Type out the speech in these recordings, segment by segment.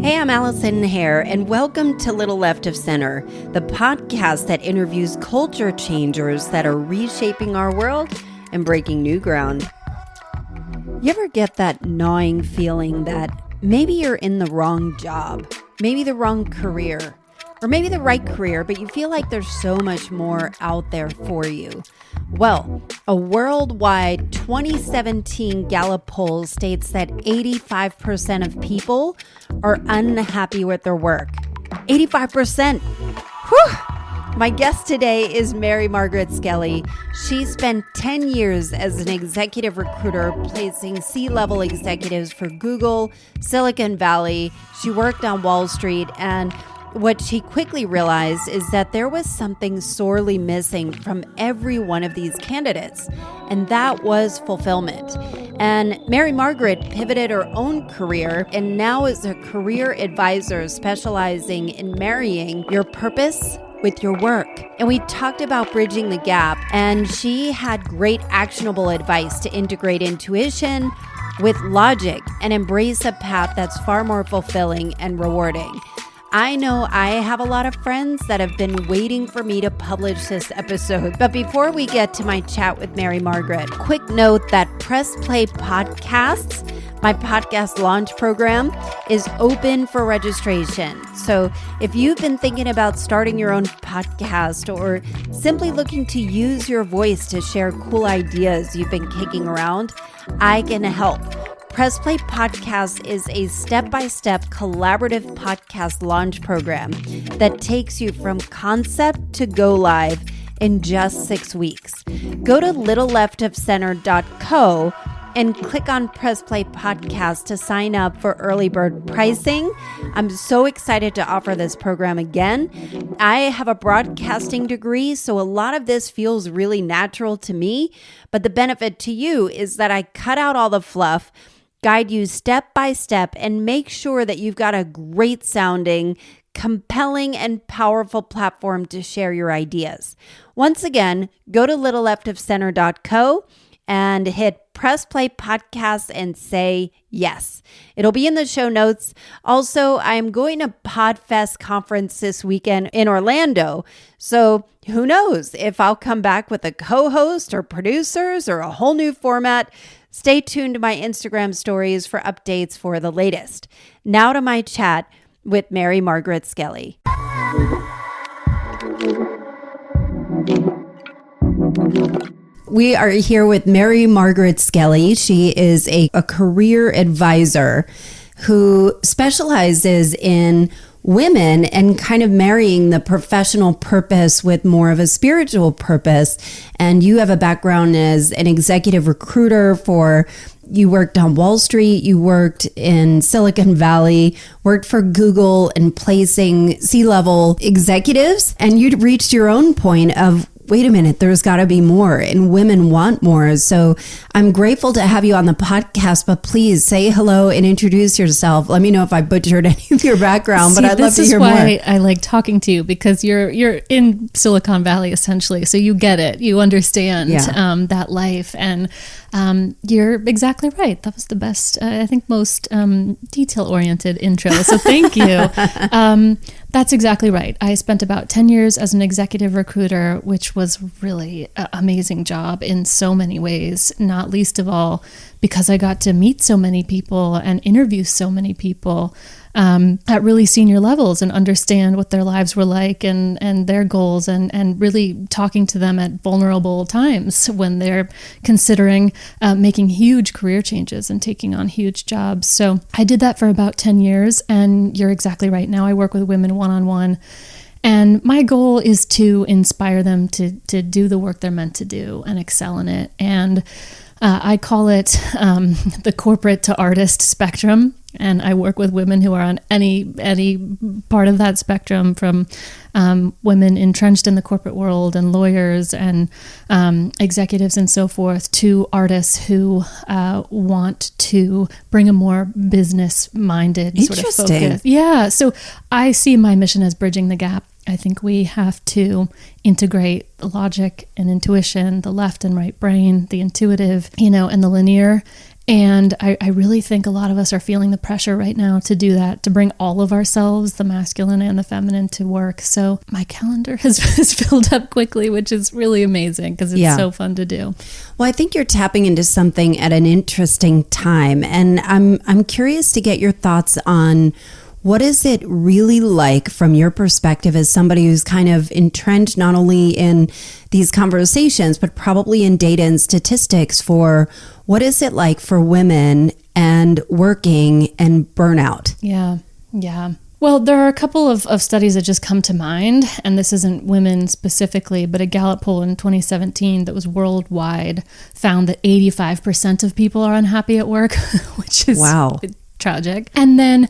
Hey, I'm Allison Hare, and welcome to Little Left of Center, the podcast that interviews culture changers that are reshaping our world and breaking new ground. You ever get that gnawing feeling that maybe you're in the wrong job, maybe the wrong career, or maybe the right career, but you feel like there's so much more out there for you? Well, a worldwide 2017 Gallup poll states that 85% of people are unhappy with their work. 85%! Whew! My guest today is Mary Margaret Skelly. She spent 10 years as an executive recruiter, placing C-level executives for Google, Silicon Valley. She worked on Wall Street, and what she quickly realized is that there was something sorely missing from every one of these candidates, and that was fulfillment. And Mary Margaret pivoted her own career and now is a career advisor specializing in marrying your purpose with your work. And we talked about bridging the gap, and she had great actionable advice to integrate intuition with logic and embrace a path that's far more fulfilling and rewarding. I know I have a lot of friends that have been waiting for me to publish this episode. But before we get to my chat with Mary Margaret, quick note that Press Play Podcasts, my podcast launch program, is open for registration. So if you've been thinking about starting your own podcast or simply looking to use your voice to share cool ideas you've been kicking around, I can help. Press Play Podcast is a step-by-step collaborative podcast launch program that takes you from concept to go live in just 6 weeks. Go to littleLeftofCenter.co and click on Press Play Podcast to sign up for early bird pricing. I'm so excited to offer this program again. I have a broadcasting degree, so a lot of this feels really natural to me, but the benefit to you is that I cut out all the fluff, guide you step by step, and make sure that you've got a great sounding, compelling, and powerful platform to share your ideas. Once again, go to littleLeftofCenter.co and hit Press Play Podcast and say yes. It'll be in the show notes. Also, I'm going to PodFest conference this weekend in Orlando. So who knows if I'll come back with a co-host or producers or a whole new format. Stay tuned to my Instagram stories for updates for the latest. Now to my chat with Mary Margaret Skelly. We are here with Mary Margaret Skelly. She is a career advisor who specializes in women and kind of marrying the professional purpose with more of a spiritual purpose. And you have a background as an executive recruiter you worked on Wall Street, you worked in Silicon Valley, worked for Google and placing C-level executives. And you'd reached your own point of, wait a minute, there's got to be more, and women want more. So I'm grateful to have you on the podcast, but please say hello and introduce yourself. Let me know if I butchered any of your background, but I'd love to hear more. This is why I like talking to you, because you're in Silicon Valley, essentially. So you get it. You understand that life. And you're exactly right. That was the best, I think, most detail-oriented intro. So thank you. That's exactly right. I spent about 10 years as an executive recruiter, which was really an amazing job in so many ways, not least of all because I got to meet so many people and interview so many people at really senior levels and understand what their lives were like and their goals and really talking to them at vulnerable times when they're considering making huge career changes and taking on huge jobs. So I did that for about 10 years, and you're exactly right. Now I work with women one-on-one, and my goal is to inspire them to do the work they're meant to do and excel in it. And I call it the corporate to artist spectrum. And I work with women who are on any part of that spectrum, from women entrenched in the corporate world and lawyers and executives and so forth, to artists who want to bring a more business-minded sort of focus. Yeah, so I see my mission as bridging the gap. I think we have to integrate logic and intuition, the left and right brain, the intuitive, and the linear, And I really think a lot of us are feeling the pressure right now to do that, to bring all of ourselves, the masculine and the feminine, to work. So my calendar has filled up quickly, which is really amazing because it's so fun to do. Well, I think you're tapping into something at an interesting time. And I'm curious to get your thoughts on what is it really like from your perspective as somebody who's kind of entrenched not only in these conversations, but probably in data and statistics for what is it like for women and working and burnout? Yeah. Well, there are a couple of studies that just come to mind, and this isn't women specifically, but a Gallup poll in 2017 that was worldwide found that 85% of people are unhappy at work, which is tragic. And then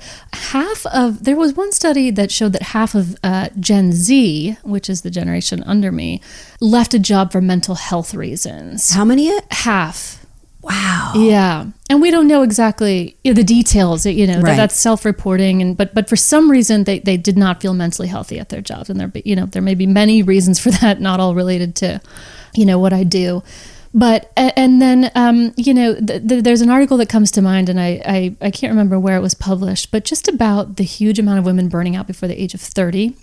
there was one study that showed that half of Gen Z, which is the generation under me, left a job for mental health reasons. How many? Half. Wow. Yeah. And we don't know exactly the details, that's self-reporting. But for some reason, they did not feel mentally healthy at their jobs. And there may be many reasons for that, not all related to, what I do. But, and then, there's an article that comes to mind, and I can't remember where it was published, but just about the huge amount of women burning out before the age of 30,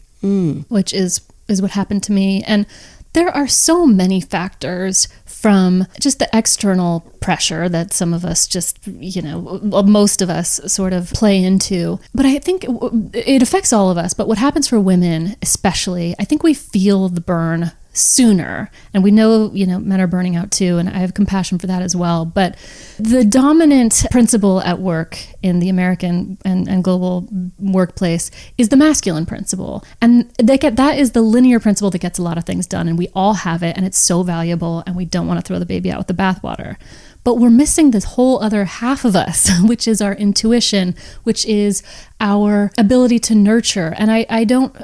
which is what happened to me. And there are so many factors, from just the external pressure that some of us most of us sort of play into. But I think it affects all of us. But what happens for women especially, I think we feel the burn sooner. And we know, men are burning out too, and I have compassion for that as well. But the dominant principle at work in the American and global workplace is the masculine principle. And that is the linear principle that gets a lot of things done, and we all have it, and it's so valuable, and we don't want to throw the baby out with the bathwater. But we're missing this whole other half of us, which is our intuition, which is our ability to nurture. And I don't,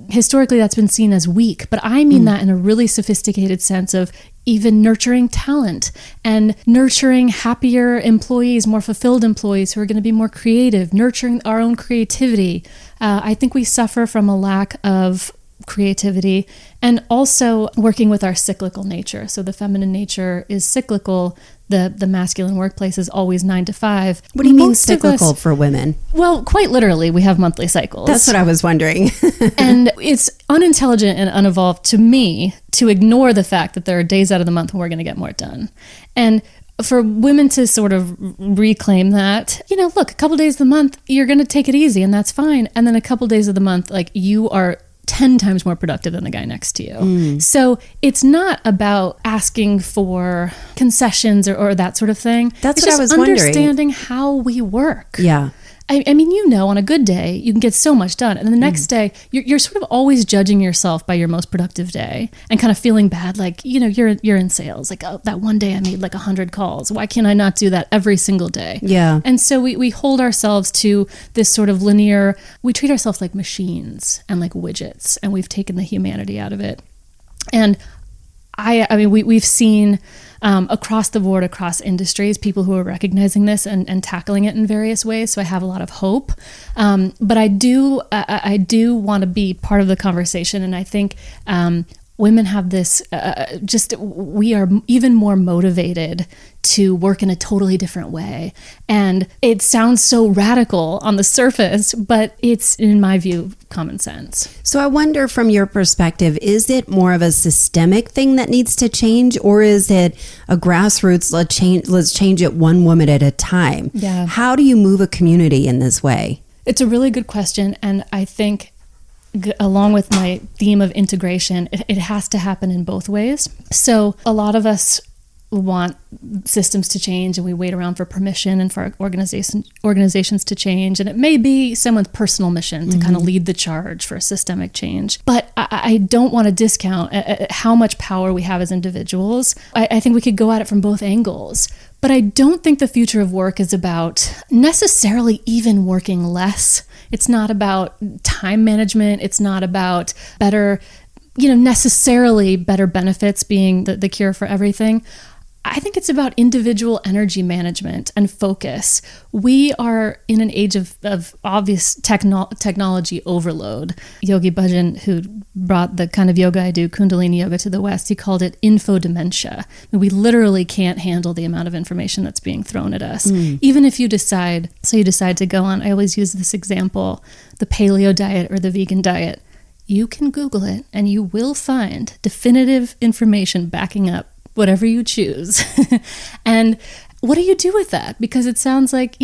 historically that's been seen as weak, but I mean that in a really sophisticated sense of even nurturing talent and nurturing happier employees, more fulfilled employees who are going to be more creative, nurturing our own creativity. I think we suffer from a lack of creativity, and also working with our cyclical nature. So the feminine nature is cyclical. The masculine workplace is always 9 to 5. What do you mean cyclical for women? Well, quite literally, we have monthly cycles. That's what I was wondering. And it's unintelligent and unevolved to me to ignore the fact that there are days out of the month when we're going to get more done. And for women to sort of reclaim that, look, a couple days of the month, you're going to take it easy and that's fine. And then a couple days of the month, like, you are 10 times more productive than the guy next to you. So it's not about asking for concessions or that sort of thing. That's what I was wondering. Understanding how we work. Yeah. I mean, on a good day, you can get so much done. And then the next day, you're sort of always judging yourself by your most productive day and kind of feeling bad. Like, you're in sales. Like, oh, that one day I made like 100 calls. Why can't I not do that every single day? Yeah. And so we hold ourselves to this sort of linear, we treat ourselves like machines and like widgets, and we've taken the humanity out of it. And I mean, we've seen across the board, across industries, people who are recognizing this and tackling it in various ways. So I have a lot of hope. But I do want to be part of the conversation. And I think women have this, we are even more motivated to work in a totally different way. And it sounds so radical on the surface, but it's, in my view, common sense. So I wonder, from your perspective, is it more of a systemic thing that needs to change, or is it a grassroots, let's change it one woman at a time? Yeah. How do you move a community in this way? It's a really good question. And I think, along with my theme of integration, it has to happen in both ways. So a lot of us want systems to change, and we wait around for permission and for our organizations to change. And it may be someone's personal mission to kind of lead the charge for a systemic change. But I don't want to discount how much power we have as individuals. I think we could go at it from both angles. But I don't think the future of work is about necessarily even working less. It's not about time management. It's not about necessarily better benefits being the cure for everything. I think it's about individual energy management and focus. We are in an age of obvious technology overload. Yogi Bhajan, who brought the kind of yoga I do, Kundalini yoga, to the West, he called it info dementia. We literally can't handle the amount of information that's being thrown at us. Even if you decide to go on, I always use this example, the paleo diet or the vegan diet. You can Google it and you will find definitive information backing up whatever you choose. And what do you do with that? Because it sounds like,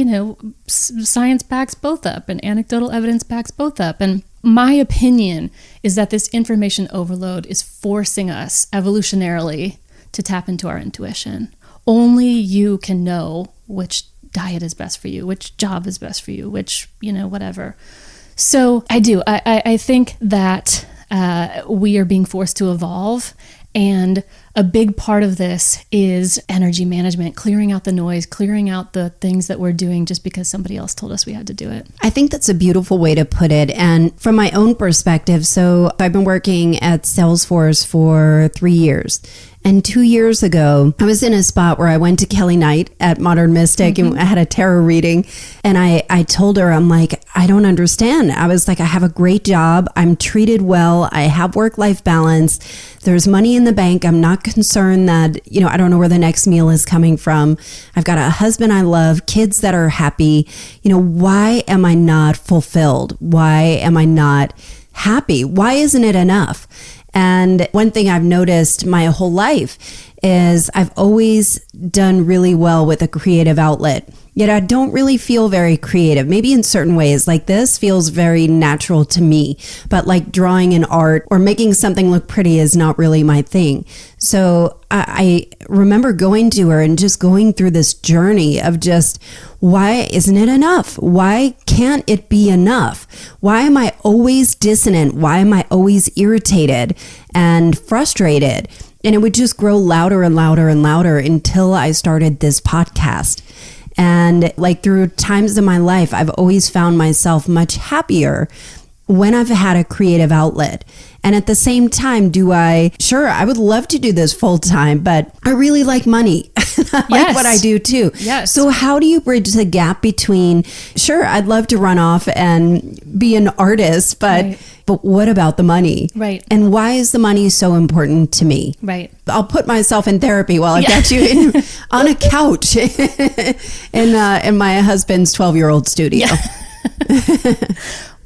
science backs both up and anecdotal evidence backs both up. And my opinion is that this information overload is forcing us evolutionarily to tap into our intuition. Only you can know which diet is best for you, which job is best for you, which, whatever. So I think that we are being forced to evolve. And a big part of this is energy management, clearing out the noise, clearing out the things that we're doing just because somebody else told us we had to do it. I think that's a beautiful way to put it. And from my own perspective, so I've been working at Salesforce for 3 years. And 2 years ago, I was in a spot where I went to Kelly Knight at Modern Mystic and I had a tarot reading. And I told her, I'm like, I don't understand. I was like, I have a great job. I'm treated well. I have work-life balance. There's money in the bank. I'm not concerned that, I don't know where the next meal is coming from. I've got a husband I love, kids that are happy. Why am I not fulfilled? Why am I not happy? Why isn't it enough? And one thing I've noticed my whole life is I've always done really well with a creative outlet. Yet I don't really feel very creative. Maybe in certain ways, like this feels very natural to me, but like drawing an art or making something look pretty is not really my thing. So I remember going to her and just going through this journey of just, why isn't it enough? Why can't it be enough? Why am I always dissonant? Why am I always irritated and frustrated? And it would just grow louder and louder and louder until I started this podcast. And like through times in my life, I've always found myself much happier when I've had a creative outlet. And at the same time, I would love to do this full time, but I really like money. I like what I do too. Yes. So how do you bridge the gap between, sure, I'd love to run off and be an artist, but what about the money? Right. And why is the money so important to me? Right. I'll put myself in therapy while I've got you on a couch in my husband's 12-year-old studio. Yeah.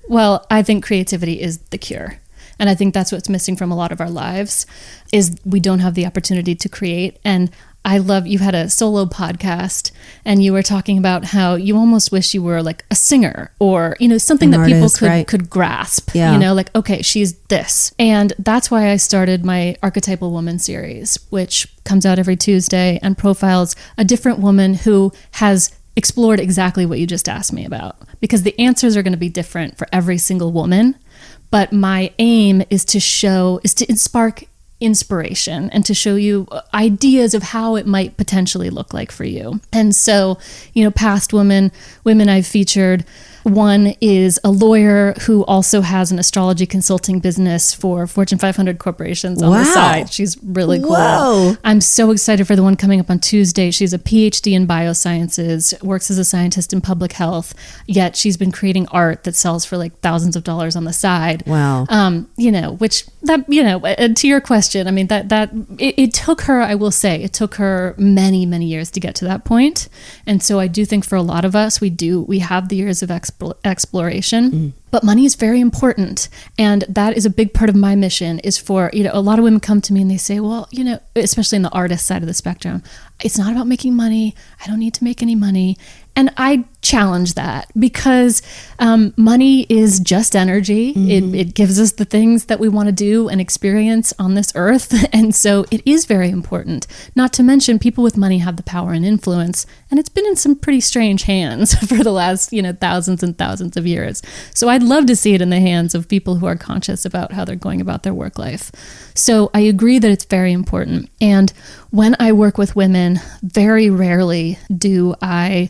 Well, I think creativity is the cure. And I think that's what's missing from a lot of our lives is we don't have the opportunity to create. And I love, you had a solo podcast and you were talking about how you almost wish you were like a singer or, something that people could grasp, like, okay, she's this. And that's why I started my Archetypal Woman series, which comes out every Tuesday and profiles a different woman who has explored exactly what you just asked me about, because the answers are going to be different for every single woman. But my aim is to spark inspiration and to show you ideas of how it might potentially look like for you. And so, past women I've featured, one is a lawyer who also has an astrology consulting business for Fortune 500 corporations on the side. She's really cool. Whoa. I'm so excited for the one coming up on Tuesday. She's a PhD in biosciences, works as a scientist in public health, yet she's been creating art that sells for like thousands of dollars on the side. Wow. To your question, I mean, it took her, I will say, it took her many, many years to get to that point. And so I do think for a lot of us, we have the years of exploration, but money is very important. And that is a big part of my mission is for, a lot of women come to me and they say, well, especially in the artist side of the spectrum, it's not about making money. I don't need to make any money. And I challenge that because money is just energy. It gives us the things that we want to do and experience on this earth. And so it is very important. Not to mention people with money have the power and influence. And it's been in some pretty strange hands for the last, thousands and thousands of years. So I'd love to see it in the hands of people who are conscious about how they're going about their work life. So I agree that it's very important. And when I work with women, very rarely do I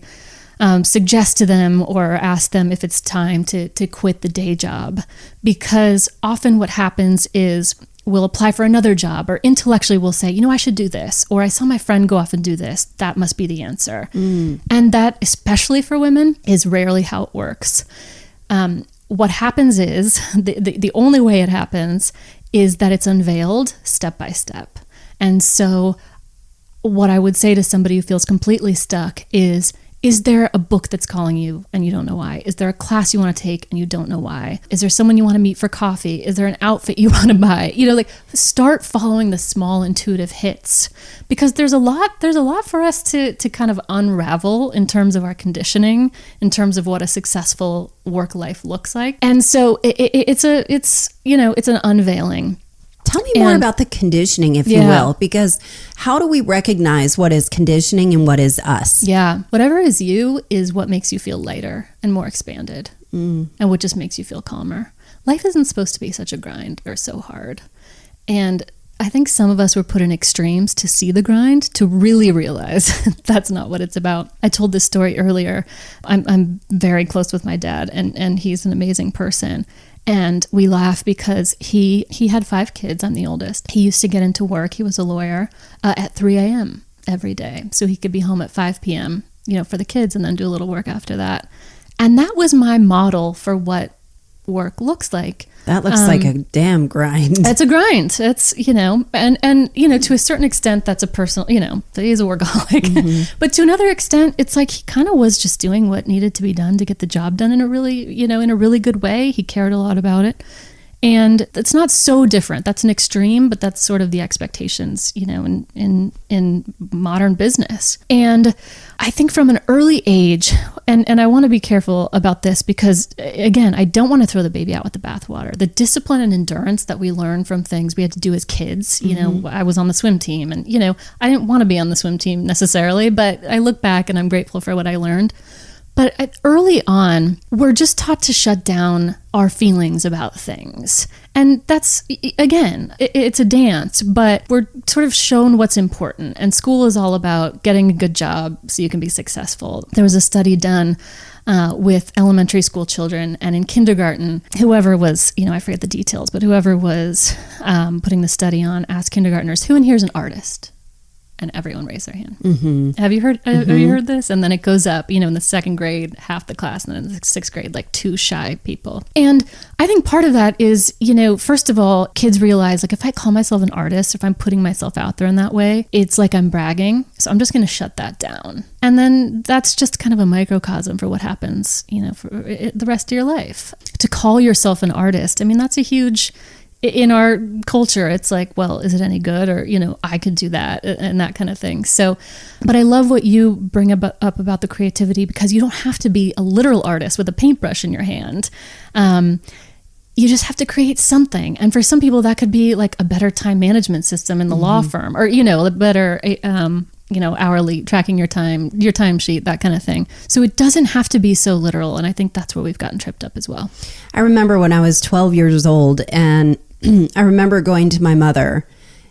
suggest to them or ask them if it's time to quit the day job, because often what happens is will apply for another job, or intellectually will say, I should do this, or I saw my friend go off and do this. That must be the answer. And that, especially for women, is rarely how it works. What happens is, the only way it happens is that it's unveiled step by step. And so what I would say to somebody who feels completely stuck is there a book that's calling you and you don't know why? Is there a class you want to take and you don't know why? Is there someone you want to meet for coffee? Is there an outfit you want to buy? Start following the small intuitive hits, because there's a lot for us to kind of unravel in terms of our conditioning, in terms of what a successful work life looks like. And so it's an unveiling. Tell me more about the conditioning, if you will, because how do we recognize what is conditioning and what is us? Yeah. Whatever is you is what makes you feel lighter and more expanded, and what just makes you feel calmer. Life isn't supposed to be such a grind or so hard. And I think some of us were put in extremes to see the grind, to really realize that's not what it's about. I told this story earlier. I'm very close with my dad, and he's an amazing person. And we laugh because he had 5 kids. I'm the oldest. He used to get into work. He was a lawyer at 3 a.m. every day. So he could be home at 5 p.m., for the kids, and then do a little work after that. And that was my model for what work looks like. That looks like a damn grind. It's a grind. It's, and to a certain extent, that's a personal, he's a workaholic. But to another extent, it's like he kind of was just doing what needed to be done to get the job done in a really good way. He cared a lot about it. And it's not so different. That's an extreme, but that's sort of the expectations, in modern business. And I think from an early age, and I want to be careful about this because, again, I don't want to throw the baby out with the bathwater. The discipline and endurance that we learn from things we had to do as kids, I was on the swim team, and, I didn't want to be on the swim team necessarily, but I look back and I'm grateful for what I learned. But early on, we're just taught to shut down our feelings about things. And that's, again, it's a dance, but we're sort of shown what's important. And school is all about getting a good job so you can be successful. There was a study done with elementary school children, and in kindergarten, whoever was, I forget the details, but whoever was putting the study on asked kindergartners, who in here is an artist? And everyone raised their hand. Have you heard this? And then it goes up, in the 2nd grade, half the class, and then in the 6th grade, like 2 shy people. And I think part of that is, first of all, kids realize, like, if I call myself an artist, if I'm putting myself out there in that way, it's like I'm bragging. So I'm just going to shut that down. And then that's just kind of a microcosm for what happens, for the rest of your life. To call yourself an artist, that's a huge... In our culture, it's like, well, is it any good? Or, I could do that and that kind of thing. So, but I love what you bring up about the creativity, because you don't have to be a literal artist with a paintbrush in your hand. You just have to create something. And for some people, that could be like a better time management system in the law firm, or, a better, hourly tracking your time sheet, that kind of thing. So it doesn't have to be so literal. And I think that's where we've gotten tripped up as well. I remember when I was 12 years old, and I remember going to my mother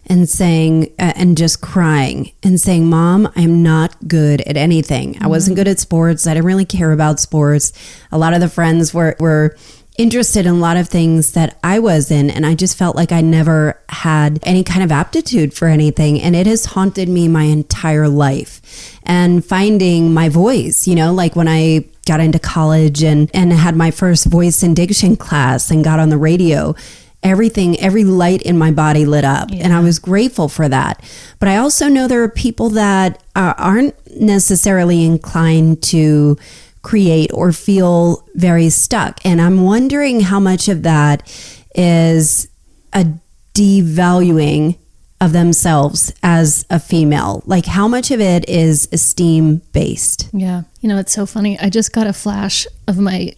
and saying, and just crying and saying, Mom, I'm not good at anything. I wasn't good at sports. I didn't really care about sports. A lot of the friends were interested in a lot of things that I was in, and I just felt like I never had any kind of aptitude for anything. And it has haunted me my entire life. And finding my voice, like when I got into college and had my first voice and diction class and got on the radio, every light in my body lit up. And I was grateful for that. But I also know there are people that aren't necessarily inclined to create or feel very stuck. And I'm wondering how much of that is a devaluing of themselves as a female. Like, how much of it is esteem based? Yeah. It's so funny. I just got a flash of my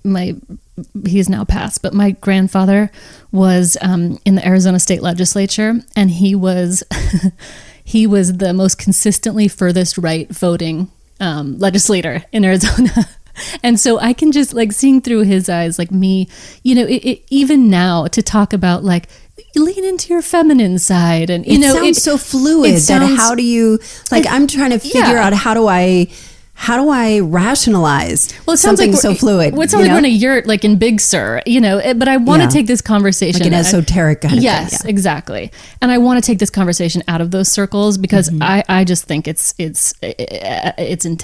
he's now passed, but my grandfather was in the Arizona state legislature, and he was the most consistently furthest right voting legislator in Arizona. And so I can just, like, seeing through his eyes, like me, even now, to talk about, like, lean into your feminine side. And, it sounds so fluid that how do you, like, I'm trying to figure out how do how do I rationalize something so fluid? Well, it sounds like we're in a yurt, like in Big Sur, but I want to take this conversation. Like an esoteric kind of thing. Yes, exactly. And I want to take this conversation out of those circles because I just think it's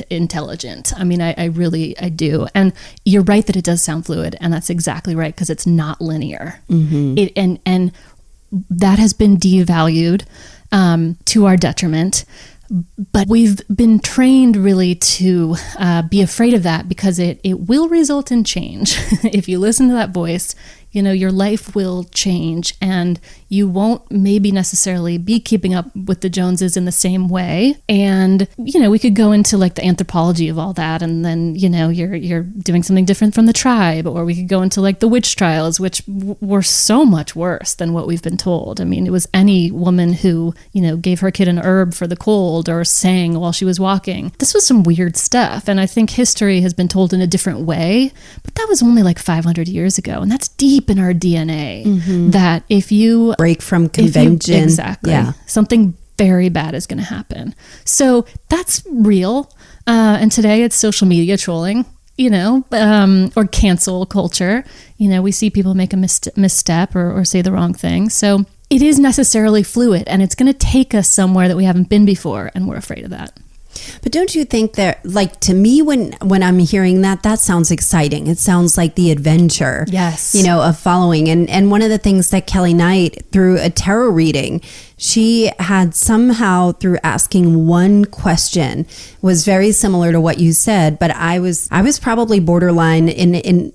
intelligent. I mean, I really do. And you're right that it does sound fluid, and that's exactly right, because it's not linear. And that has been devalued to our detriment. But we've been trained really to be afraid of that because it will result in change. If you listen to that voice, your life will change, and you won't maybe necessarily be keeping up with the Joneses in the same way. And, we could go into like the anthropology of all that, and then, you're doing something different from the tribe, or we could go into like the witch trials, which were so much worse than what we've been told. I mean, it was any woman who, gave her kid an herb for the cold or sang while she was walking. This was some weird stuff. And I think history has been told in a different way, but that was only like 500 years ago. And that's deep in our DNA, that if you break from convention, exactly, something very bad is going to happen. So that's real. And today it's social media trolling, or cancel culture. We see people make a misstep or say the wrong thing. So it is necessarily fluid, and it's going to take us somewhere that we haven't been before, and we're afraid of that. But don't you think that, like, to me, when I'm hearing that sounds exciting. It sounds like the adventure, yes, of following. And one of the things that Kelly Knight, through a tarot reading, she had somehow, through asking one question, was very similar to what you said. But I was probably borderline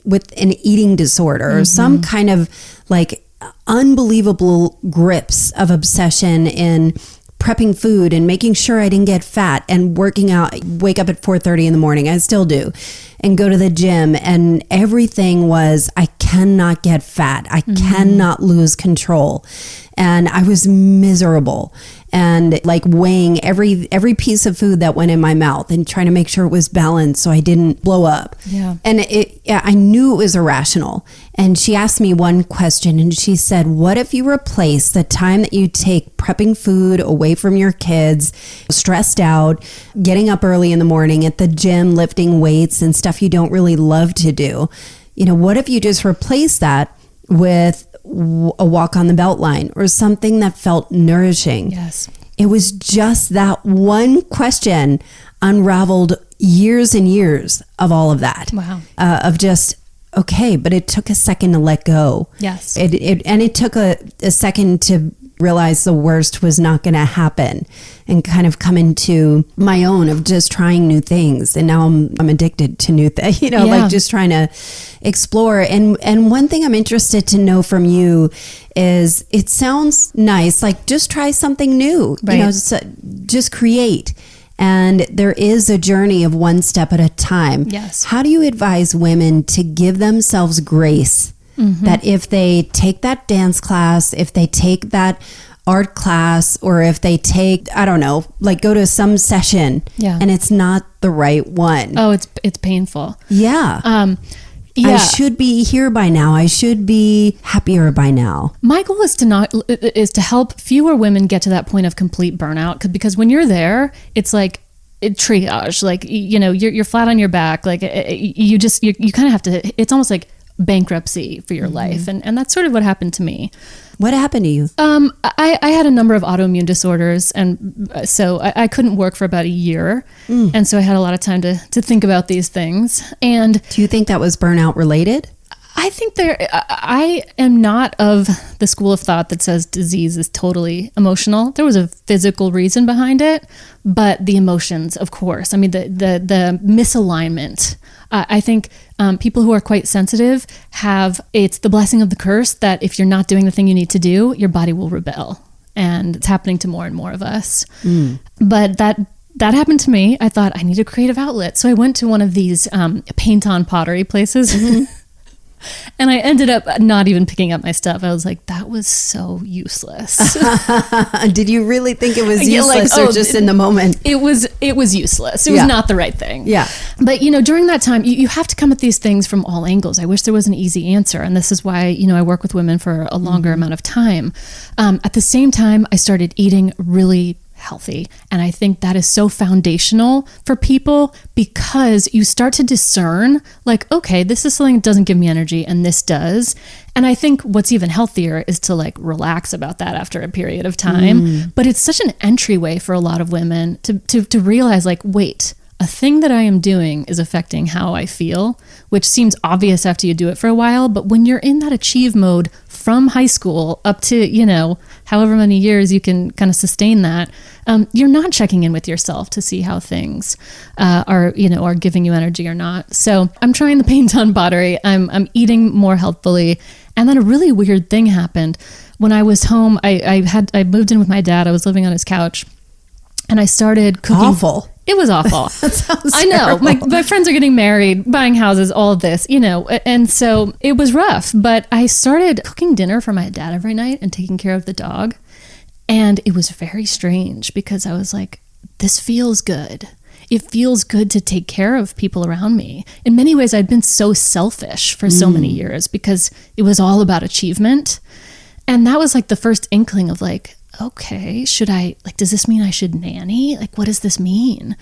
with an eating disorder or some kind of like unbelievable grips of obsession in prepping food and making sure I didn't get fat and working out. Wake up at 4:30 in the morning. I still do. And go to the gym. And everything was, I cannot get fat. I cannot lose control. And I was miserable. And like weighing every piece of food that went in my mouth and trying to make sure it was balanced so I didn't blow up. Yeah. And I knew it was irrational. And she asked me one question, and she said, what if you replace the time that you take prepping food away from your kids, stressed out, getting up early in the morning at the gym, lifting weights and stuff you don't really love to do? What if you just replace that with a walk on the Beltline or something that felt nourishing? Yes. It was just that one question unraveled years and years of all of that. Wow. Of just, okay, but it took a second to let go. Yes. It took a second to realize the worst was not going to happen and kind of come into my own of just trying new things. And now I'm addicted to new things, like just trying to explore. And one thing I'm interested to know from you is, it sounds nice, like just try something new, right. Just create. And there is a journey of one step at a time. Yes. How do you advise women to give themselves grace? That if they take that dance class, if they take that art class, or if they take, I don't know, like go to some session and it's not the right one. Oh, it's painful. Yeah. Yeah. I should be here by now. I should be happier by now. My goal is to help fewer women get to that point of complete burnout, because when you're there, it's like triage, like, you're flat on your back. Like you kind of have to, it's almost like bankruptcy for your life. And that's sort of what happened to me. What happened to you? I had a number of autoimmune disorders, and so I couldn't work for about a year. And so I had a lot of time to think about these things. And do you think that was burnout related? I think I am not of the school of thought that says disease is totally emotional. There was a physical reason behind it, but the emotions, of course. I mean, the misalignment. I think people who are quite sensitive it's the blessing of the curse that if you're not doing the thing you need to do, your body will rebel. And it's happening to more and more of us. But that happened to me. I thought, I need a creative outlet. So I went to one of these paint on pottery places. And I ended up not even picking up my stuff. I was like, that was so useless. Did you really think it was useless, or just in the moment? It was useless. It was not the right thing. Yeah. But, during that time, you have to come at these things from all angles. I wish there was an easy answer. And this is why, I work with women for a longer amount of time. At the same time, I started eating really healthy. And I think that is so foundational for people because you start to discern like, okay, this is something that doesn't give me energy and this does. And I think what's even healthier is to like relax about that after a period of time. But it's such an entryway for a lot of women to realize like, wait, a thing that I am doing is affecting how I feel, which seems obvious after you do it for a while. But when you're in that achieve mode from high school up to, you know, however many years you can kind of sustain that, you're not checking in with yourself to see how things are giving you energy or not. So I'm trying the paint on pottery. I'm eating more healthfully. And then a really weird thing happened. When I was home, I moved in with my dad. I was living on his couch and I started cooking. Awful. It was awful. That sounds I know. My friends are getting married, buying houses, all of this, you know, and so it was rough. But I started cooking dinner for my dad every night and taking care of the dog. And it was very strange because I was like, this feels good. It feels good to take care of people around me. In many ways, I'd been so selfish for so many years because it was all about achievement. And that was like the first inkling of like, okay, does this mean I should nanny? Like, what does this mean?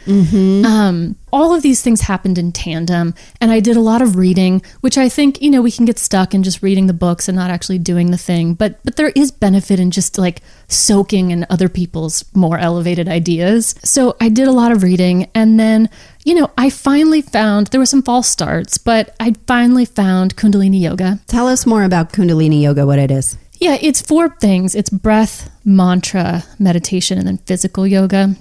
All of these things happened in tandem. And I did a lot of reading, which I think, you know, we can get stuck in just reading the books and not actually doing the thing. But there is benefit in just like soaking in other people's more elevated ideas. So I did a lot of reading. And then, you know, I finally found, there were some false starts, but I finally found Kundalini Yoga. Tell us more about Kundalini Yoga, what it is. Yeah, it's 4 things. It's breath, mantra, meditation, and then physical yoga.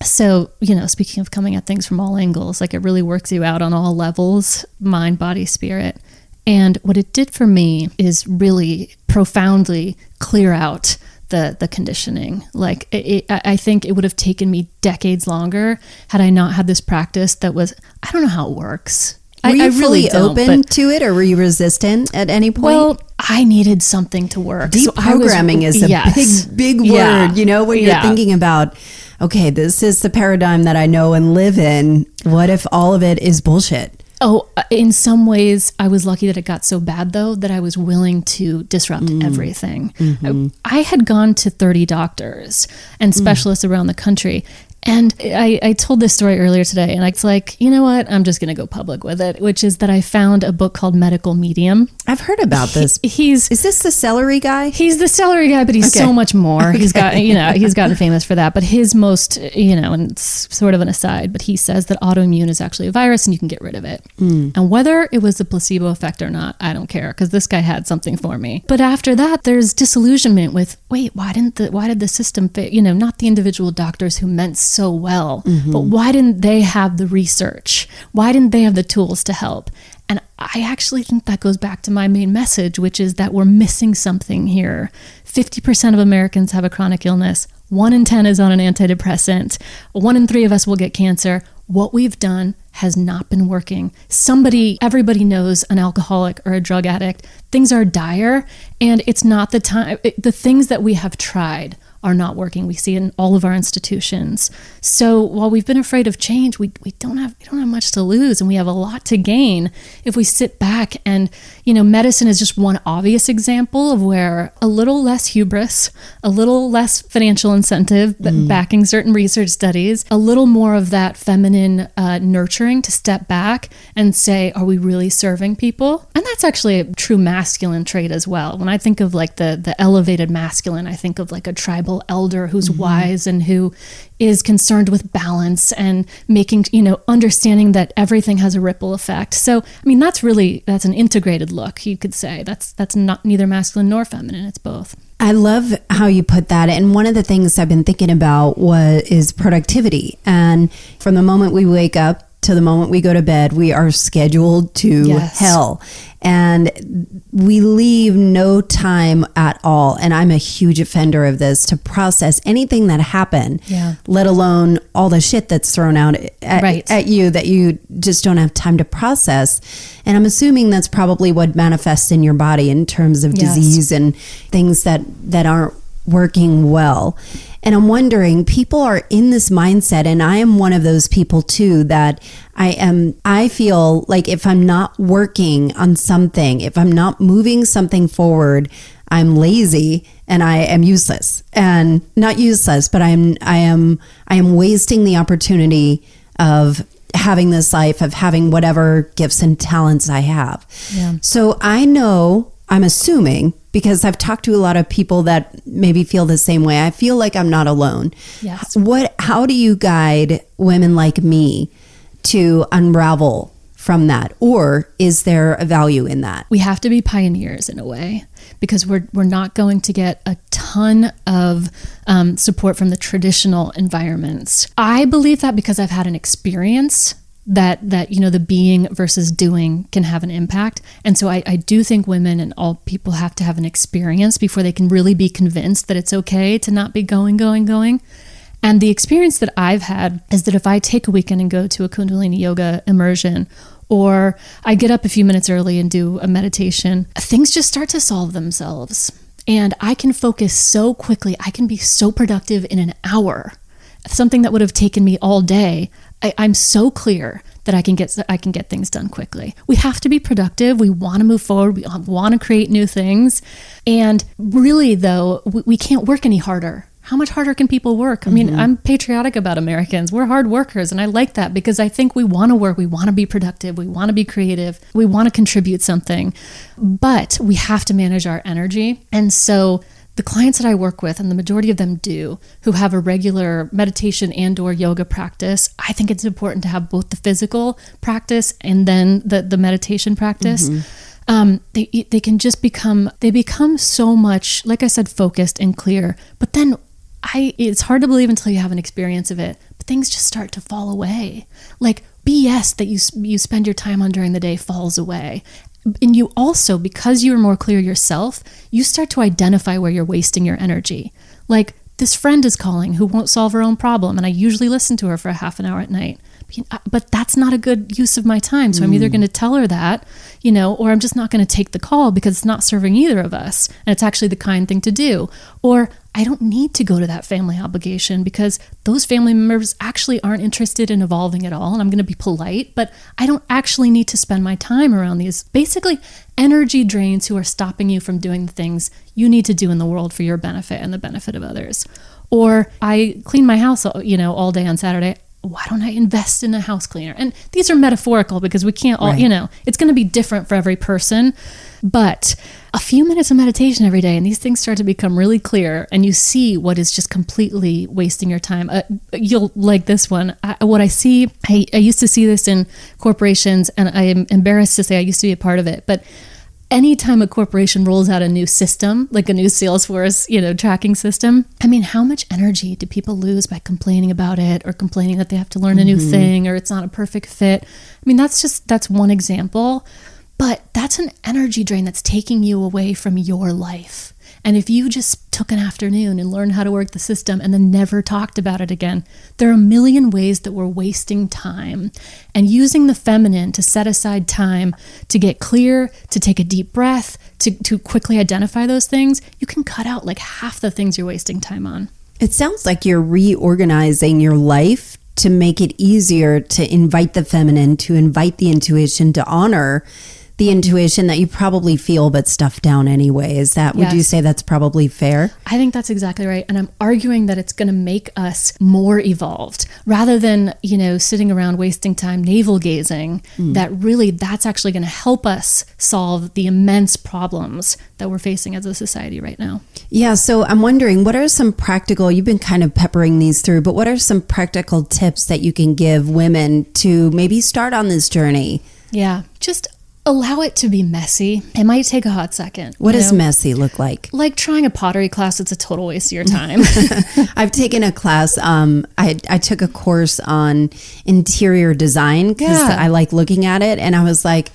So, you know, speaking of coming at things from all angles, like it really works you out on all levels, mind, body, spirit. And what it did for me is really profoundly clear out the conditioning. Like I think it would have taken me decades longer had I not had this practice that was, I don't know how it works. Were you fully open to it, or were you resistant at any point? Well, I needed something to work. Deprogramming is a big word, you know, when you're thinking about, okay, this is the paradigm that I know and live in. What if all of it is bullshit? Oh, in some ways, I was lucky that it got so bad, though, that I was willing to disrupt everything. I had gone to 30 doctors and specialists around the country. And I told this story earlier today, and it's like, you know what? I'm just going to go public with it, which is that I found a book called Medical Medium. I've heard about this. Is this the celery guy? He's the celery guy, but he's so much more. He's got, you know, he's gotten famous for that. But his most, you know, and it's sort of an aside, but he says that autoimmune is actually a virus and you can get rid of it. And whether it was the placebo effect or not, I don't care, because this guy had something for me. But after that, there's disillusionment with, wait, why did the system fit? You know, not the individual doctors who meant so well, but why didn't they have the research? Why didn't they have the tools to help? And I actually think that goes back to my main message, which is that we're missing something here. 50% of Americans have a chronic illness. 1 in 10 is on an antidepressant. 1 in 3 of us will get cancer. What we've done has not been working. Everybody knows an alcoholic or a drug addict. Things are dire, and it's not the time. The things that we have tried are not working. We see it in all of our institutions. So while we've been afraid of change, we don't have much to lose, and we have a lot to gain if we sit back. And, you know, medicine is just one obvious example of where a little less hubris, a little less financial incentive, backing certain research studies, a little more of that feminine nurturing to step back and say, are we really serving people? And that's actually a true masculine trait as well. When I think of like the elevated masculine, I think of like a tribal elder who's wise and who is concerned with balance and making, you know, understanding that everything has a ripple effect. So, I mean, that's an integrated look, you could say. That's not neither masculine nor feminine. It's both. I love how you put that. And one of the things I've been thinking about is productivity. And from the moment we wake up to the moment we go to bed, we are scheduled to hell. And we leave no time at all. And I'm a huge offender of this, to process anything that happened, let alone all the shit that's thrown out at you that you just don't have time to process. And I'm assuming that's probably what manifests in your body in terms of disease and things that aren't working well. And I'm wondering, people are in this mindset, and I am one of those people too, that I feel like if I'm not working on something, if I'm not moving something forward, I'm lazy and I am useless, and not useless, but I am wasting the opportunity of having this life, of having whatever gifts and talents I have. Yeah. So I'm assuming, because I've talked to a lot of people that maybe feel the same way, I feel like I'm not alone. Yes. How do you guide women like me to unravel from that? Or is there a value in that? We have to be pioneers in a way, because we're not going to get a ton of support from the traditional environments. I believe that because I've had an experience that the being versus doing can have an impact. And so I do think women and all people have to have an experience before they can really be convinced that it's okay to not be going. And the experience that I've had is that if I take a weekend and go to a Kundalini yoga immersion, or I get up a few minutes early and do a meditation, things just start to solve themselves. And I can focus so quickly. I can be so productive in an hour. Something that would have taken me all day, I'm so clear that I can get things done quickly. We have to be productive. We want to move forward. We want to create new things. And really, though, we can't work any harder. How much harder can people work? I mean, I'm patriotic about Americans. We're hard workers, and I like that because I think we want to work. We want to be productive. We want to be creative. We want to contribute something. But we have to manage our energy. And so the clients that I work with, and the majority of them do, who have a regular meditation and or yoga practice, I think it's important to have both the physical practice and then the meditation practice. They can just become so much, like I said, focused and clear. But then it's hard to believe until you have an experience of it, but things just start to fall away. Like BS that you spend your time on during the day falls away. And you also, because you're more clear yourself, you start to identify where you're wasting your energy. Like, this friend is calling who won't solve her own problem, and I usually listen to her for a half an hour at night. But that's not a good use of my time. So I'm either going to tell her that, or I'm just not going to take the call because it's not serving either of us. And it's actually the kind thing to do. Or I don't need to go to that family obligation because those family members actually aren't interested in evolving at all. And I'm going to be polite, but I don't actually need to spend my time around these basically energy drains who are stopping you from doing the things you need to do in the world for your benefit and the benefit of others. Or I clean my house, all day on Saturday. Why don't I invest in a house cleaner? And these are metaphorical because we can't all, it's going to be different for every person. But a few minutes of meditation every day, and these things start to become really clear, and you see what is just completely wasting your time. You'll like this one. What I see, I used to see this in corporations, and I am embarrassed to say I used to be a part of it, but anytime a corporation rolls out a new system, like a new Salesforce, tracking system, I mean, how much energy do people lose by complaining about it or complaining that they have to learn a new thing or it's not a perfect fit? I mean, that's one example, but that's an energy drain that's taking you away from your life. And if you just took an afternoon and learned how to work the system and then never talked about it again, there are a million ways that we're wasting time. And using the feminine to set aside time to get clear, to take a deep breath, to quickly identify those things, you can cut out like half the things you're wasting time on. It sounds like you're reorganizing your life to make it easier to invite the feminine, to invite the intuition, to honor the intuition that you probably feel but stuff down anyway. Is that, would you say that's probably fair? I think that's exactly right. And I'm arguing that it's going to make us more evolved rather than, sitting around wasting time navel gazing, that's actually going to help us solve the immense problems that we're facing as a society right now. Yeah. So I'm wondering, what are some practical, you've been kind of peppering these through, but what are some practical tips that you can give women to maybe start on this journey? Yeah. Just allow it to be messy. It might take a hot second. What does messy look like? Like trying a pottery class, it's a total waste of your time. I've taken a class. I took a course on interior design because I like looking at it. And I was like,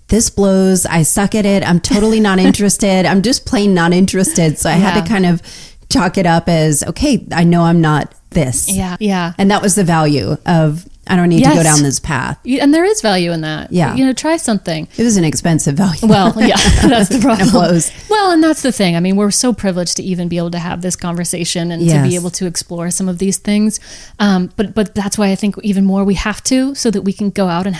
this blows. I suck at it. I'm totally not interested. I'm just plain not interested. So I had to kind of chalk it up as, okay, I know I'm not this. Yeah. And that was the value of I don't need to go down this path. And there is value in that. Yeah. Try something. It was an expensive value. Well, yeah, that's the problem. It Well, and that's the thing. I mean, we're so privileged to even be able to have this conversation and to be able to explore some of these things. But that's why I think even more we have to, so that we can go out and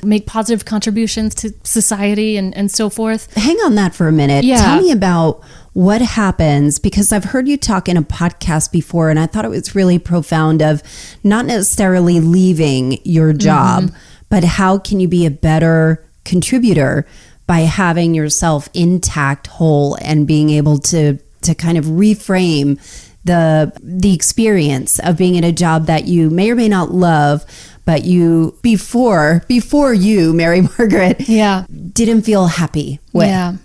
make positive contributions to society and so forth. Hang on that for a minute. Yeah. Tell me about what happens, because I've heard you talk in a podcast before, and I thought it was really profound, of not necessarily leaving your job, but how can you be a better contributor by having yourself intact, whole, and being able to kind of reframe the experience of being in a job that you may or may not love, but you before you, Mary Margaret, didn't feel happy with.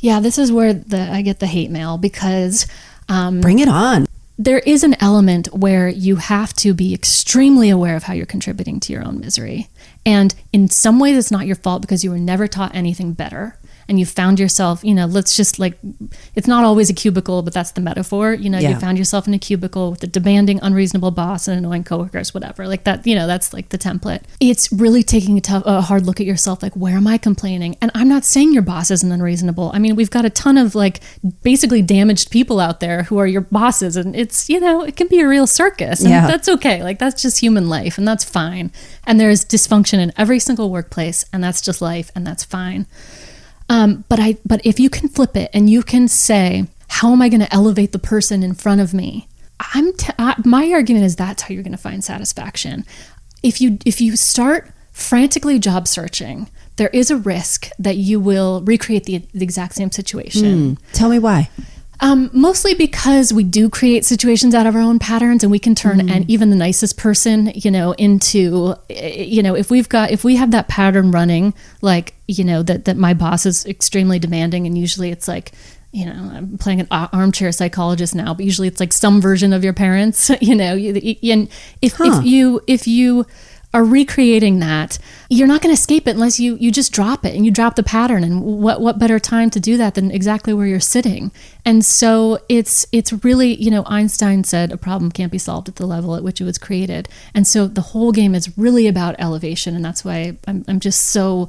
Yeah, this is where I get the hate mail, because bring it on. There is an element where you have to be extremely aware of how you're contributing to your own misery. And in some ways, it's not your fault, because you were never taught anything better. And you found yourself, let's just it's not always a cubicle, but that's the metaphor. You found yourself in a cubicle with a demanding, unreasonable boss and annoying coworkers, whatever. Like that, that's like the template. It's really taking a hard look at yourself. Like, where am I complaining? And I'm not saying your boss isn't unreasonable. I mean, we've got a ton of basically damaged people out there who are your bosses. And it's, it can be a real circus. And that's okay. That's just human life, and that's fine. And there's dysfunction in every single workplace, and that's just life, and that's fine. But if you can flip it and you can say, how am I going to elevate the person in front of me? My argument is that's how you're going to find satisfaction. If you start frantically job searching, there is a risk that you will recreate the exact same situation. Tell me why. Mostly because we do create situations out of our own patterns, and we can turn and even the nicest person, into, if we have that pattern running, that my boss is extremely demanding, and usually it's I'm playing an armchair psychologist now, but usually it's some version of your parents, and if you are recreating that, you're not going to escape it unless you just drop it and you drop the pattern. And what better time to do that than exactly where you're sitting? And so it's really, Einstein said a problem can't be solved at the level at which it was created. And so the whole game is really about elevation. And that's why I'm just so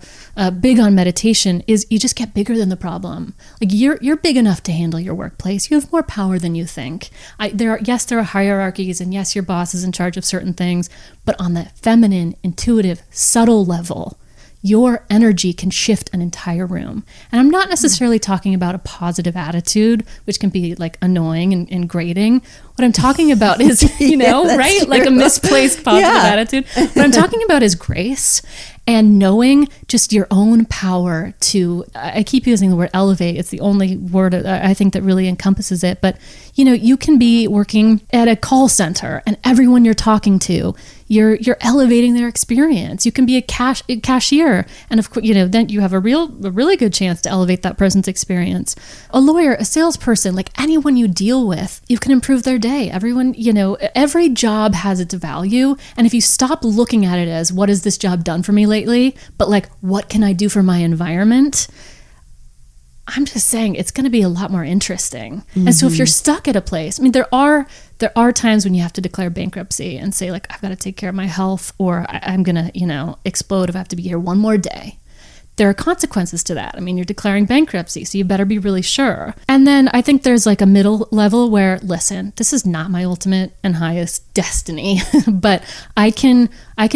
big on meditation, is you just get bigger than the problem. You're big enough to handle your workplace. You have more power than you think. There are hierarchies, and yes, your boss is in charge of certain things, but on the feminine, intuitive, subtle level, your energy can shift an entire room. And I'm not necessarily talking about a positive attitude, which can be annoying and grating. What I'm talking about is, right? True. A misplaced positive attitude. What I'm talking about is grace and knowing just your own power to, I keep using the word elevate. It's the only word I think that really encompasses it. But, you can be working at a call center, and everyone you're talking to, you're elevating their experience. You can be a cashier, and of course, then you have a really good chance to elevate that person's experience. A lawyer, a salesperson, anyone you deal with, you can improve their day. Everyone, every job has its value, and if you stop looking at it as, what has this job done for me lately, but what can I do for my environment? I'm just saying it's going to be a lot more interesting. And so if you're stuck at a place, there are times when you have to declare bankruptcy and say, I've got to take care of my health, or I'm going to, explode if I have to be here one more day. There are consequences to that. You're declaring bankruptcy, so you better be really sure. And then I think there's a middle level where, listen, this is not my ultimate and highest destiny, but I can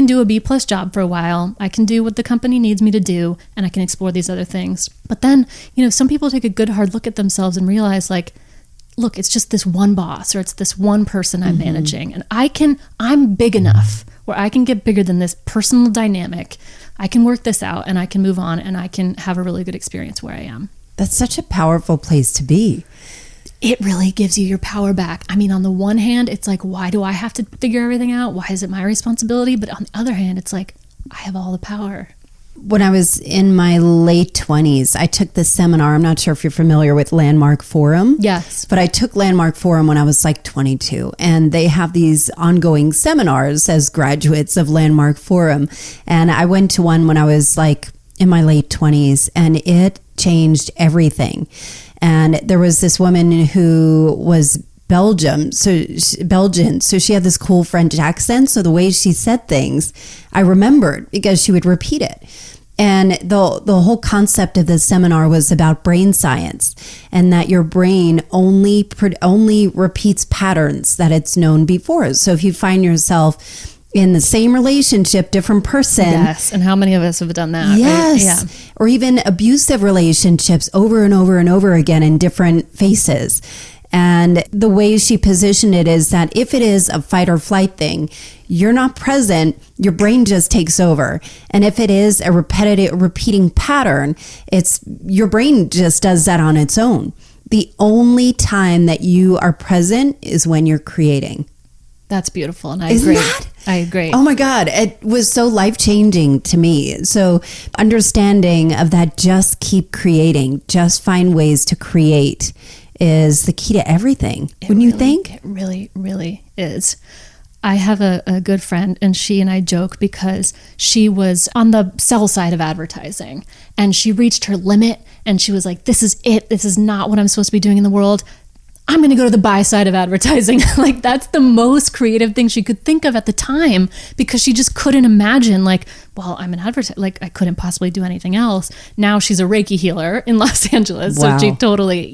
do a B+ job for a while. I can do what the company needs me to do, and I can explore these other things. But then, some people take a good hard look at themselves and realize, look, it's just this one boss, or it's this one person I'm managing, and I'm big enough where I can get bigger than this personal dynamic. I can work this out, and I can move on, and I can have a really good experience where I am. That's such a powerful place to be. It really gives you your power back. On the one hand, it's why do I have to figure everything out? Why is it my responsibility? But on the other hand, it's I have all the power. When I was in my late 20s, I took this seminar. I'm not sure if you're familiar with Landmark Forum. Yes. But I took Landmark Forum when I was 22. And they have these ongoing seminars as graduates of Landmark Forum. And I went to one when I was in my late 20s, and it changed everything. And there was this woman who was Belgian, so she had this cool French accent. So the way she said things, I remembered because she would repeat it. And the whole concept of this seminar was about brain science, and that your brain only repeats patterns that it's known before. So if you find yourself in the same relationship, different person. Yes. And how many of us have done that? Yes. Right? Yeah. Or even abusive relationships over and over and over again in different faces. And the way she positioned it is that if it is a fight or flight thing, you're not present, your brain just takes over. And if it is a repeating pattern, it's your brain just does that on its own. The only time that you are present is when you're creating. That's beautiful. And I agree. I agree. Oh my God. It was so life-changing to me. So understanding of that, just keep creating, just find ways to create is the key to everything. Wouldn't you think? It really, really is. I have a good friend, and she and I joke because she was on the sell side of advertising, and she reached her limit, and she was like, this is it. This is not what I'm supposed to be doing in the world. I'm going to go to the buy side of advertising. Like, that's the most creative thing she could think of at the time, because she just couldn't imagine, like, well, I'm an advertiser. Like, I couldn't possibly do anything else. Now she's a Reiki healer in Los Angeles. Wow. So she totally,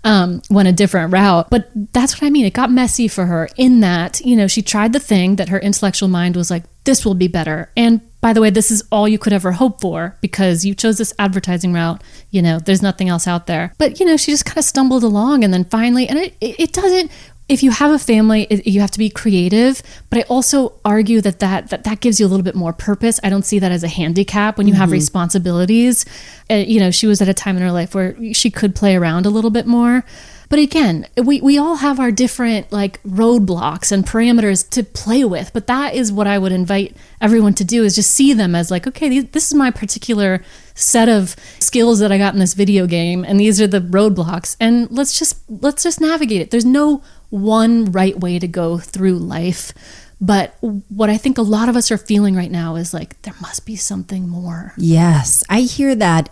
went a different route. But that's what I mean. It got messy for her in that, she tried the thing that her intellectual mind was like, this will be better. And by the way, this is all you could ever hope for because you chose this advertising route. There's nothing else out there. But, she just kind of stumbled along, and then finally, and it doesn't, if you have a family, you have to be creative. But I also argue that gives you a little bit more purpose. I don't see that as a handicap when you have responsibilities. She was at a time in her life where she could play around a little bit more. But again, we all have our different like roadblocks and parameters to play with. But that is what I would invite everyone to do, is just see them as like, okay, this is my particular set of skills that I got in this video game, and these are the roadblocks, and let's just navigate it. There's no one right way to go through life. But what I think a lot of us are feeling right now is like, there must be something more. Yes, I hear that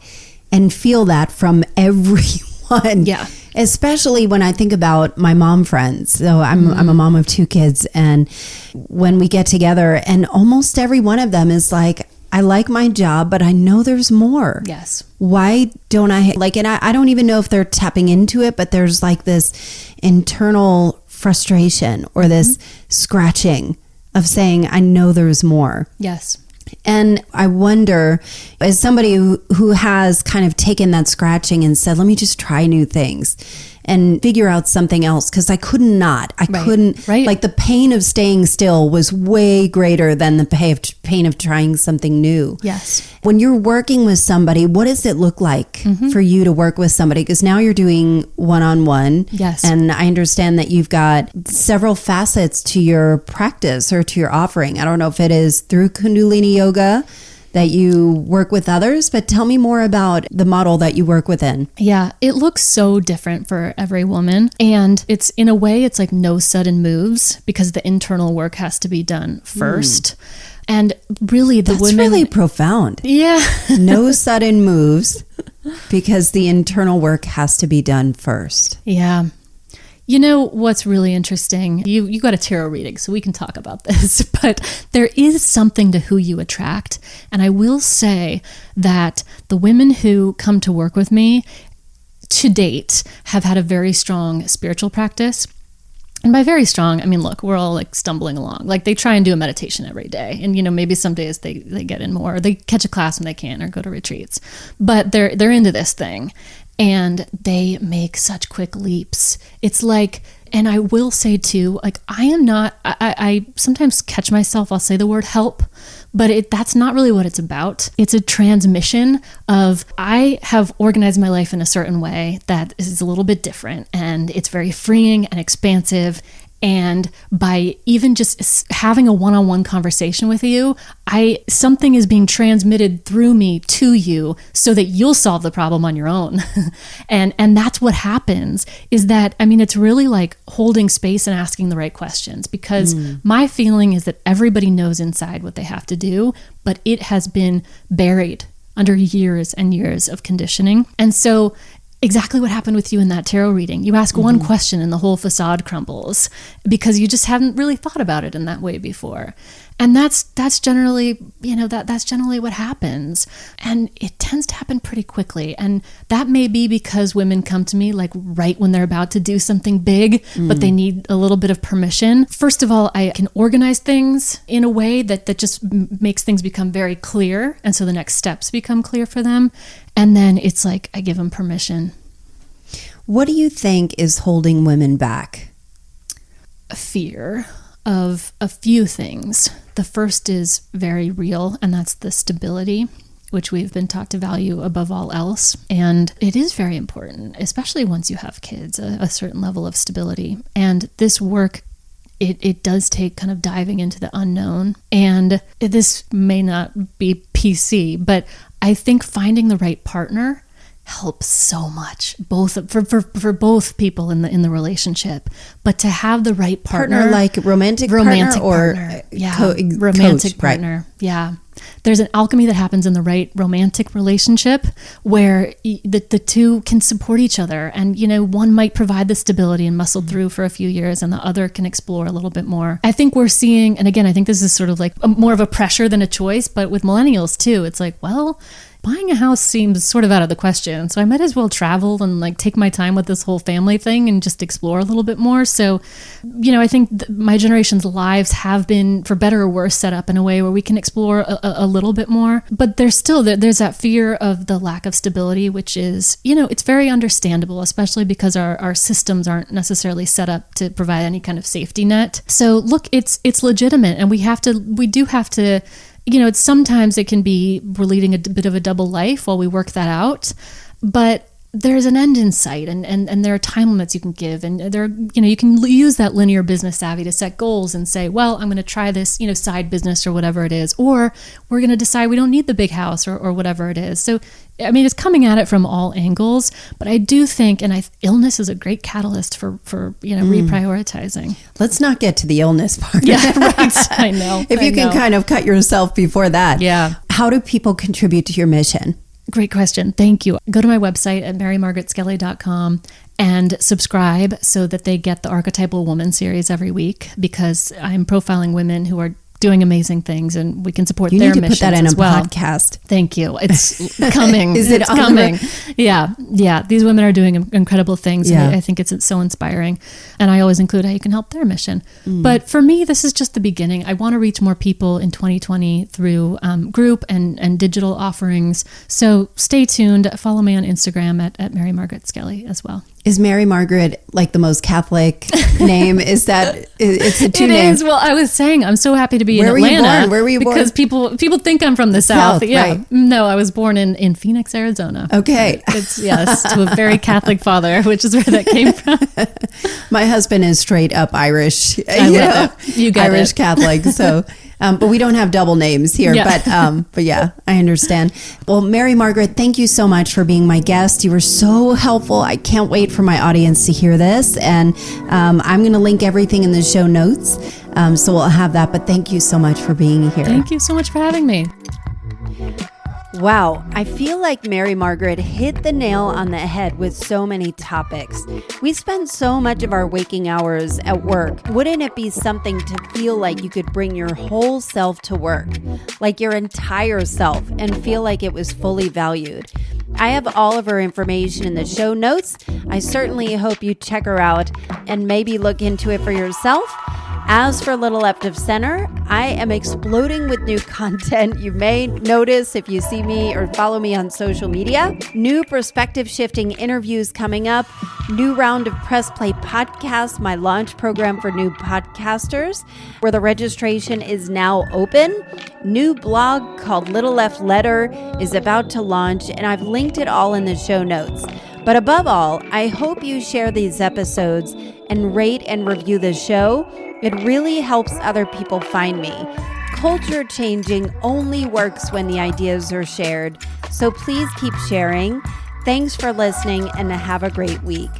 and feel that from everyone. Yeah. Especially when I think about my mom friends. So I'm a mom of 2 kids, and when we get together, and almost every one of them is like, I like my job, but I know there's more. Yes. Why don't I and I don't even know if they're tapping into it, but there's like this internal frustration or this scratching of saying, I know there's more. Yes. And I wonder, as somebody who has kind of taken that scratching and said, let me just try new things and figure out something else, because I couldn't, like the pain of staying still was way greater than the pain of trying something new. Yes. When you're working with somebody, what does it look like for you to work with somebody? Because now you're doing one-on-one. Yes. And I understand that you've got several facets to your practice or to your offering. I don't know if it is through Kundalini Yoga that you work with others, but tell me more about the model that you work within. Yeah, it looks so different for every woman. And it's, in a way, it's like no sudden moves, because the internal work has to be done first. And really That's really profound. Yeah. No sudden moves, because the internal work has to be done first. Yeah. You know what's really interesting? You got a tarot reading, so we can talk about this, but there is something to who you attract. And I will say that the women who come to work with me to date have had a very strong spiritual practice. And by very strong, I mean, look, we're all like stumbling along. Like, they try and do a meditation every day. And, maybe some days they get in more, or they catch a class when they can, or go to retreats. But they're into this thing. And they make such quick leaps. It's like, and I will say too, like, I sometimes catch myself, I'll say the word help, but that's not really what it's about. It's a transmission of, I have organized my life in a certain way that is a little bit different, and it's very freeing and expansive. And by even just having a one-on-one conversation with you, something is being transmitted through me to you so that you'll solve the problem on your own. and that's what happens, is that, I mean, it's really like holding space and asking the right questions, because my feeling is that everybody knows inside what they have to do, but it has been buried under years and years of conditioning. And so exactly what happened with you in that tarot reading. You ask one question and the whole facade crumbles because you just haven't really thought about it in that way before. And that's generally, that's generally what happens. And it tends to happen pretty quickly. And that may be because women come to me like right when they're about to do something big, but they need a little bit of permission. First of all, I can organize things in a way that just makes things become very clear. And so the next steps become clear for them. And then it's like I give them permission. What do you think is holding women back? Fear of a few things. The first is very real, and that's the stability, which we've been taught to value above all else. And it is very important, especially once you have kids, a certain level of stability. And this work, it does take kind of diving into the unknown. And this may not be PC, but I think finding the right partner helps so much, both for both people in the relationship. But to have the right partner like romantic partner or partner. Romantic coach, partner. Right. Yeah. There's an alchemy that happens in the right romantic relationship where the two can support each other, and one might provide the stability and muscle through for a few years, and the other can explore a little bit more. I think we're seeing, and again, I think this is sort of like more of a pressure than a choice, but with millennials too, it's like, well, buying a house seems sort of out of the question. So I might as well travel and like take my time with this whole family thing and just explore a little bit more. So, I think my generation's lives have been, for better or worse, set up in a way where we can explore a little bit more. But there's that fear of the lack of stability, which is, it's very understandable, especially because our systems aren't necessarily set up to provide any kind of safety net. So look, it's legitimate, and we do have to, sometimes it can be we're leading a bit of a double life while we work that out, but there's an end in sight, and there are time limits you can give, and you can use that linear business savvy to set goals and say, well, I'm going to try this, side business or whatever it is, or we're going to decide we don't need the big house or whatever it is. So, I mean, it's coming at it from all angles, but I do think, illness is a great catalyst for reprioritizing. Let's not get to the illness part. Yeah, right. I know. If you can kind of cut yourself before that. Yeah. How do people contribute to your mission? Great question. Thank you. Go to my website at marymargaretskelly.com and subscribe so that they get the Archetypal Woman series every week, because I'm profiling women who are doing amazing things, and we can support their missions. You need to put that in a podcast. Thank you. It's coming. It's coming. Yeah. These women are doing incredible things. Yeah. And I think it's so inspiring. And I always include how you can help their mission. But for me, this is just the beginning. I want to reach more people in 2020 through group and digital offerings. So stay tuned. Follow me on Instagram at Mary Margaret Skelly as well. Is Mary Margaret like the most Catholic name? It's a two name. It is. Well, I was saying, I'm so happy to be in Where Atlanta. were you born? Because people think I'm from the South. Yeah. Right. No, I was born in Phoenix, Arizona. Okay. It's to a very Catholic father, which is where that came from. My husband is straight up Irish. I love it. You get Irish it. Catholic. So, but we don't have double names here. Yeah. But yeah, I understand. Well, Mary Margaret, thank you so much for being my guest. You were so helpful. I can't wait for my audience to hear this. And I'm going to link everything in the show notes. So we'll have that. But thank you so much for being here. Thank you so much for having me. Wow, I feel like Mary Margaret hit the nail on the head with so many topics. We spend so much of our waking hours at work. Wouldn't it be something to feel like you could bring your whole self to work, like your entire self, and feel like it was fully valued? I have all of her information in the show notes. I certainly hope you check her out and maybe look into it for yourself. As for Little Left of Center, I am exploding with new content. You may notice if you see me or follow me on social media. New perspective shifting interviews coming up. New round of Press Play Podcast, my launch program for new podcasters, where the registration is now open. New blog called Little Left Letter is about to launch, and I've linked it all in the show notes. But above all, I hope you share these episodes and rate and review the show. It really helps other people find me. Culture changing only works when the ideas are shared. So please keep sharing. Thanks for listening, and have a great week.